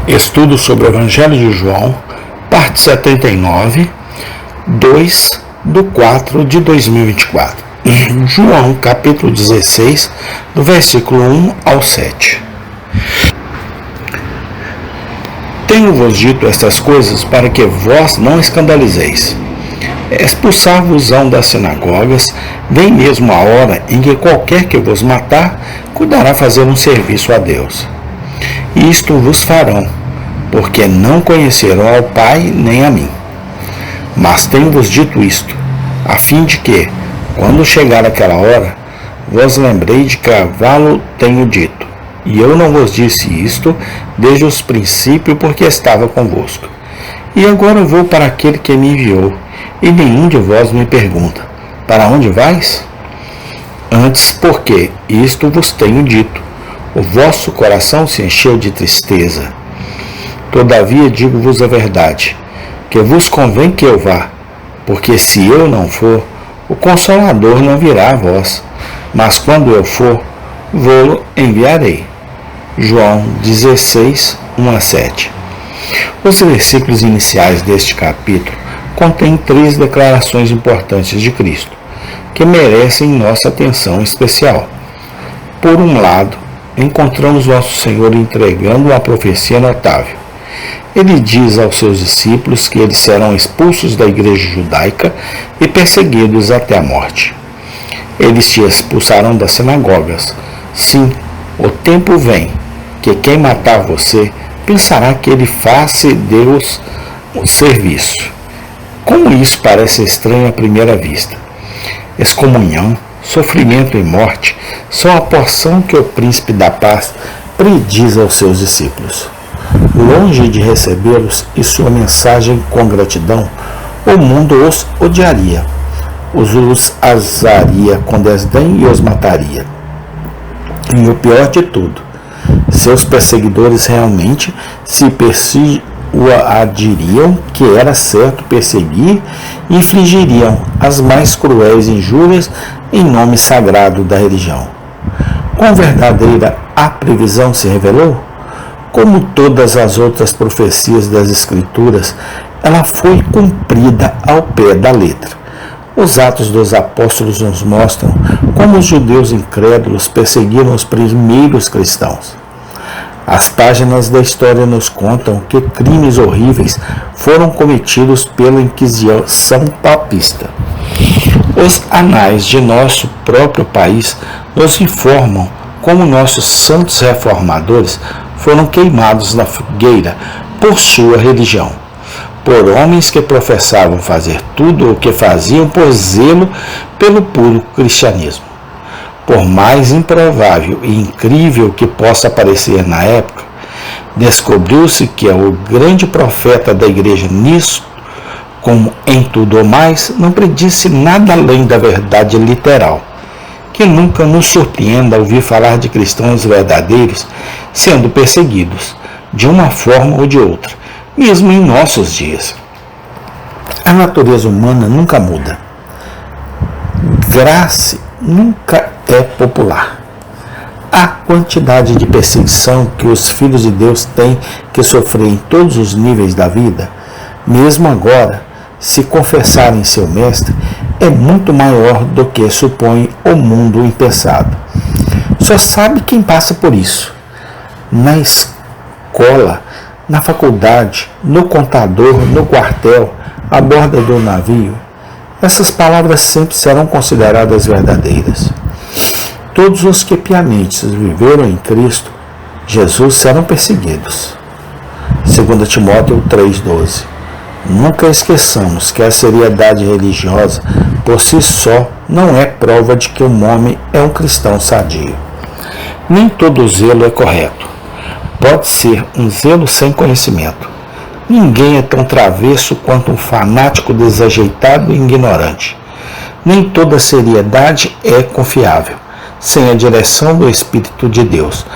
Estudo sobre o Evangelho de João, parte 79, 2/4/2024. João, capítulo 16, do versículo 1 ao 7. Tenho-vos dito estas coisas para que vós não escandalizeis. Expulsar-vos-ão das sinagogas, vem mesmo a hora em que qualquer que vos matar, cuidará fazer um serviço a Deus. E isto vos farão, porque não conheceram ao Pai nem a mim. Mas tenho-vos dito isto, a fim de que, quando chegar aquela hora, vos lembrei de que vá-lo tenho dito. E eu não vos disse isto desde os princípios, porque estava convosco. E agora vou para aquele que me enviou, e nenhum de vós me pergunta: para onde vais? Antes, porque isto vos tenho dito, o vosso coração se encheu de tristeza. Todavia digo-vos a verdade, que vos convém que eu vá, porque se eu não for, o Consolador não virá a vós, mas quando eu for, vou-lo enviarei. João 16, 1-7. Os versículos iniciais deste capítulo contêm 3 declarações importantes de Cristo, que merecem nossa atenção especial. Por um lado, encontramos nosso Senhor entregando uma profecia notável. Ele diz aos seus discípulos que eles serão expulsos da igreja judaica e perseguidos até a morte. Eles te expulsarão das sinagogas. Sim, o tempo vem que quem matar você pensará que ele faz Deus um serviço. Como isso parece estranho à primeira vista. Excomunhão, sofrimento e morte são a porção que o príncipe da paz prediz aos seus discípulos. Longe de recebê-los e sua mensagem com gratidão, o mundo os odiaria, os azaria com desdém e os mataria. E o pior de tudo, seus perseguidores realmente se persuadiriam que era certo perseguir e infligiriam as mais cruéis injúrias em nome sagrado da religião. Quão verdadeira a previsão se revelou? Como todas as outras profecias das Escrituras, ela foi cumprida ao pé da letra. Os Atos dos Apóstolos nos mostram como os judeus incrédulos perseguiram os primeiros cristãos. As páginas da história nos contam que crimes horríveis foram cometidos pela Inquisição papista. Os anais de nosso próprio país nos informam como nossos santos reformadores foram queimados na fogueira por sua religião, por homens que professavam fazer tudo o que faziam por zelo pelo puro cristianismo. Por mais improvável e incrível que possa parecer na época, descobriu-se que o grande profeta da igreja nisso, como em tudo o mais, não predisse nada além da verdade literal. Que nunca nos surpreenda ouvir falar de cristãos verdadeiros sendo perseguidos, de uma forma ou de outra, mesmo em nossos dias. A natureza humana nunca muda. Graça nunca é popular. A quantidade de perseguição que os filhos de Deus têm que sofrer em todos os níveis da vida, mesmo agora, se confessarem seu mestre, é muito maior do que supõe o mundo impensado. Só sabe quem passa por isso. Na escola, na faculdade, no contador, no quartel, à borda do navio, essas palavras sempre serão consideradas verdadeiras. Todos os que piamente viveram em Cristo Jesus serão perseguidos. 2 Timóteo 3,12. Nunca esqueçamos que a seriedade religiosa, por si só, não é prova de que um homem é um cristão sadio. Nem todo zelo é correto. Pode ser um zelo sem conhecimento. Ninguém é tão travesso quanto um fanático desajeitado e ignorante. Nem toda seriedade é confiável. Sem a direção do Espírito de Deus,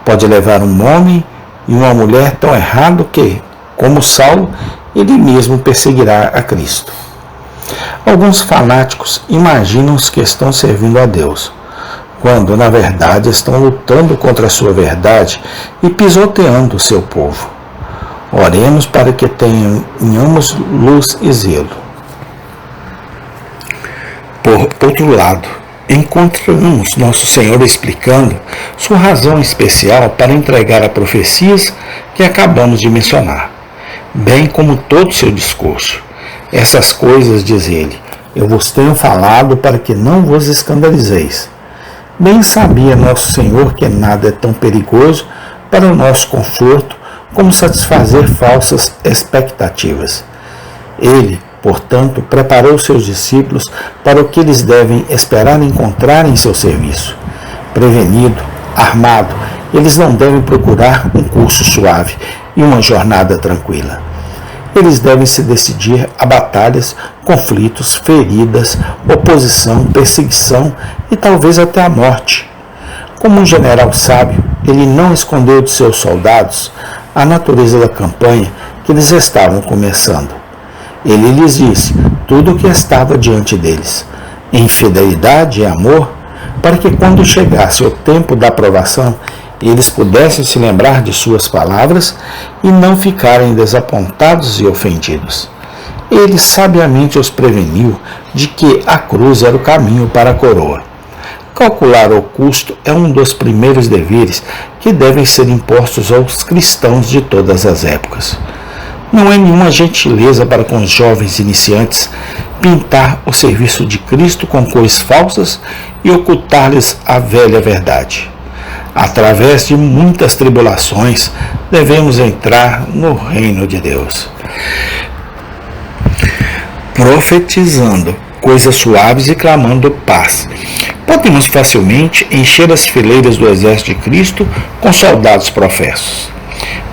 pode levar um homem e uma mulher tão errado que, como Saulo, ele mesmo perseguirá a Cristo. Alguns fanáticos imaginam que estão servindo a Deus, quando na verdade estão lutando contra a sua verdade e pisoteando o seu povo. Oremos para que tenhamos luz e zelo. Por outro lado, encontramos Nosso Senhor explicando sua razão especial para entregar as profecias que acabamos de mencionar, bem como todo o seu discurso. Essas coisas, diz ele, eu vos tenho falado para que não vos escandalizeis. Bem sabia Nosso Senhor que nada é tão perigoso para o nosso conforto como satisfazer falsas expectativas. Ele, portanto, preparou seus discípulos para o que eles devem esperar encontrar em seu serviço. Prevenido, armado, eles não devem procurar um curso suave e uma jornada tranquila. Eles devem se decidir a batalhas, conflitos, feridas, oposição, perseguição e talvez até a morte. Como um general sábio, ele não escondeu de seus soldados a natureza da campanha que eles estavam começando. Ele lhes disse tudo o que estava diante deles, em fidelidade e amor, para que quando chegasse o tempo da aprovação, eles pudessem se lembrar de suas palavras e não ficarem desapontados e ofendidos. Ele sabiamente os preveniu de que a cruz era o caminho para a coroa. Calcular o custo é um dos primeiros deveres que devem ser impostos aos cristãos de todas as épocas. Não é nenhuma gentileza para com os jovens iniciantes pintar o serviço de Cristo com cores falsas e ocultar-lhes a velha verdade. Através de muitas tribulações, devemos entrar no reino de Deus. Profetizando coisas suaves e clamando paz. Podemos facilmente encher as fileiras do exército de Cristo com soldados professos.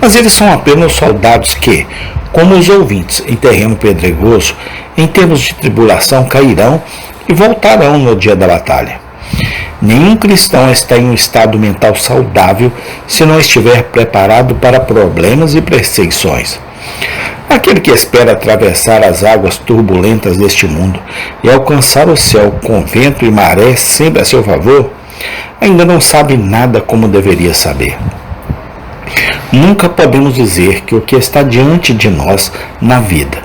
Mas eles são apenas soldados que, como os ouvintes em terreno pedregoso, em termos de tribulação cairão e voltarão no dia da batalha. Nenhum cristão está em um estado mental saudável se não estiver preparado para problemas e perseguições. Aquele que espera atravessar as águas turbulentas deste mundo e alcançar o céu com vento e maré sempre a seu favor, ainda não sabe nada como deveria saber. Nunca podemos dizer que o que está diante de nós na vida,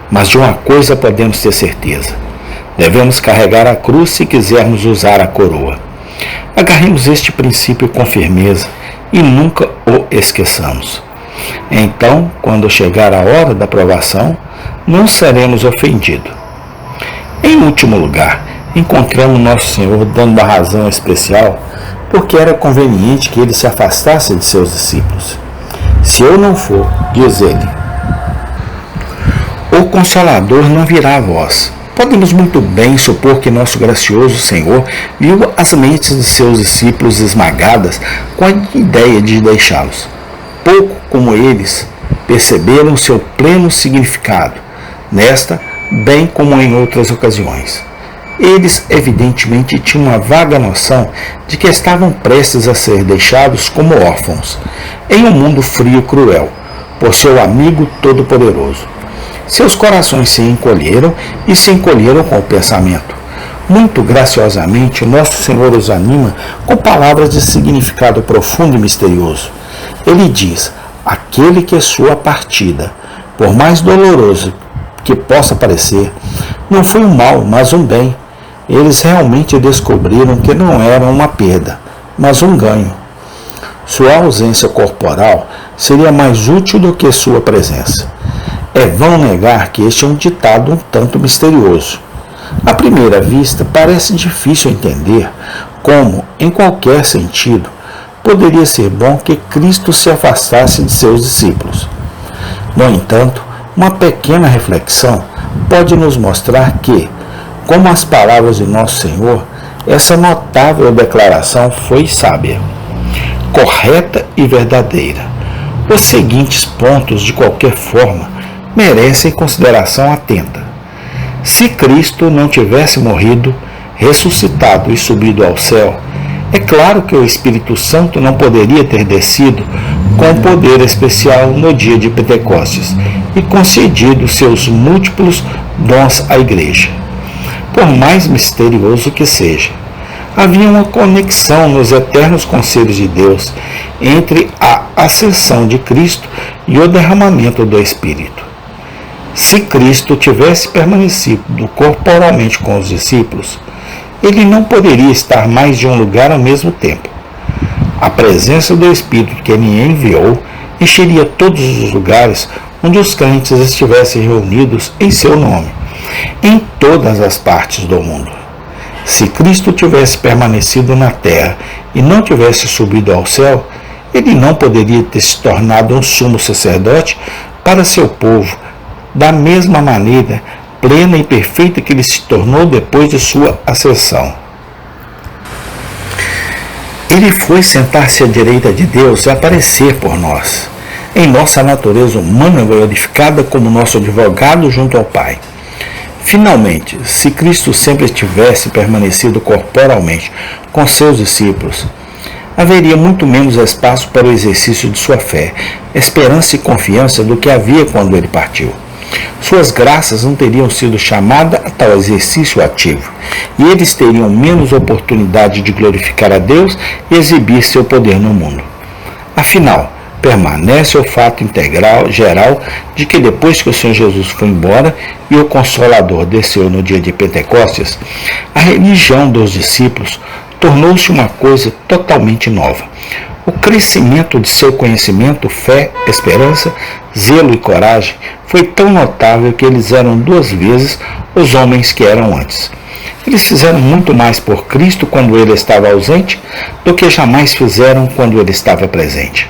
mas de uma coisa podemos ter certeza: devemos carregar a cruz se quisermos usar a coroa. Agarremos este princípio com firmeza e nunca o esqueçamos. Então, quando chegar a hora da provação, não seremos ofendidos. Em último lugar, encontramos Nosso Senhor dando uma razão especial porque era conveniente que ele se afastasse de seus discípulos. Se eu não for, diz ele, o Consolador não virá a vós. Podemos muito bem supor que nosso gracioso Senhor viu as mentes de seus discípulos esmagadas com a ideia de deixá-los. Pouco como eles perceberam seu pleno significado, nesta, bem como em outras ocasiões. Eles, evidentemente, tinham uma vaga noção de que estavam prestes a ser deixados como órfãos, em um mundo frio e cruel, por seu amigo todo-poderoso. Seus corações se encolheram e se encolheram com o pensamento. Muito graciosamente, Nosso Senhor os anima com palavras de significado profundo e misterioso. Ele diz: aquele que é sua partida, por mais doloroso que possa parecer, não foi um mal, mas um bem. Eles realmente descobriram que não era uma perda, mas um ganho. Sua ausência corporal seria mais útil do que sua presença. É vão negar que este é um ditado um tanto misterioso. À primeira vista, parece difícil entender como, em qualquer sentido, poderia ser bom que Cristo se afastasse de seus discípulos. No entanto, uma pequena reflexão pode nos mostrar que, como as palavras de Nosso Senhor, essa notável declaração foi sábia, correta e verdadeira. Os seguintes pontos, de qualquer forma, merecem consideração atenta. Se Cristo não tivesse morrido, ressuscitado e subido ao céu, é claro que o Espírito Santo não poderia ter descido com poder especial no dia de Pentecostes e concedido seus múltiplos dons à Igreja. Por mais misterioso que seja, Havia uma conexão nos eternos conselhos de Deus entre a ascensão de Cristo e o derramamento do Espírito. Se Cristo tivesse permanecido corporalmente com os discípulos, ele não poderia estar mais de um lugar ao mesmo tempo. A presença do Espírito que ele enviou encheria todos os lugares onde os crentes estivessem reunidos em seu nome, em todas as partes do mundo. Se Cristo tivesse permanecido na terra e não tivesse subido ao céu, ele não poderia ter se tornado um sumo sacerdote para seu povo, da mesma maneira plena e perfeita que ele se tornou depois de sua ascensão. Ele foi sentar-se à direita de Deus e aparecer por nós, em nossa natureza humana glorificada como nosso advogado junto ao Pai. Finalmente, se Cristo sempre tivesse permanecido corporalmente com seus discípulos, haveria muito menos espaço para o exercício de sua fé, esperança e confiança do que havia quando ele partiu. Suas graças não teriam sido chamadas a tal exercício ativo, e eles teriam menos oportunidade de glorificar a Deus e exibir seu poder no mundo. Afinal, permanece o fato geral de que depois que o Senhor Jesus foi embora e o Consolador desceu no dia de Pentecostes, a religião dos discípulos tornou-se uma coisa totalmente nova. O crescimento de seu conhecimento, fé, esperança, zelo e coragem foi tão notável que eles eram 2 vezes os homens que eram antes. Eles fizeram muito mais por Cristo quando ele estava ausente do que jamais fizeram quando ele estava presente.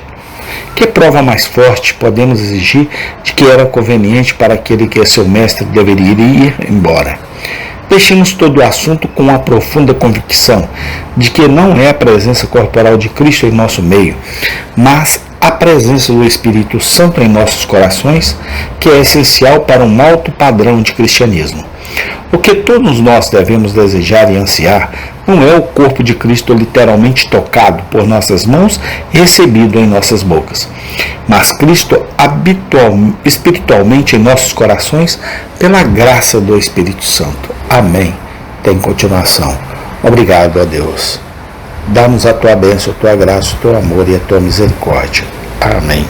Que prova mais forte podemos exigir de que era conveniente para aquele que é seu mestre deveria ir embora? Deixemos todo o assunto com uma profunda convicção de que não é a presença corporal de Cristo em nosso meio, mas a presença do Espírito Santo em nossos corações, que é essencial para um alto padrão de cristianismo. O que todos nós devemos desejar e ansiar não é o corpo de Cristo literalmente tocado por nossas mãos e recebido em nossas bocas, mas Cristo espiritualmente em nossos corações pela graça do Espírito Santo. Amém. Tem continuação. Obrigado a Deus. Dá-nos a tua bênção, a tua graça, o teu amor e a tua misericórdia. Amém.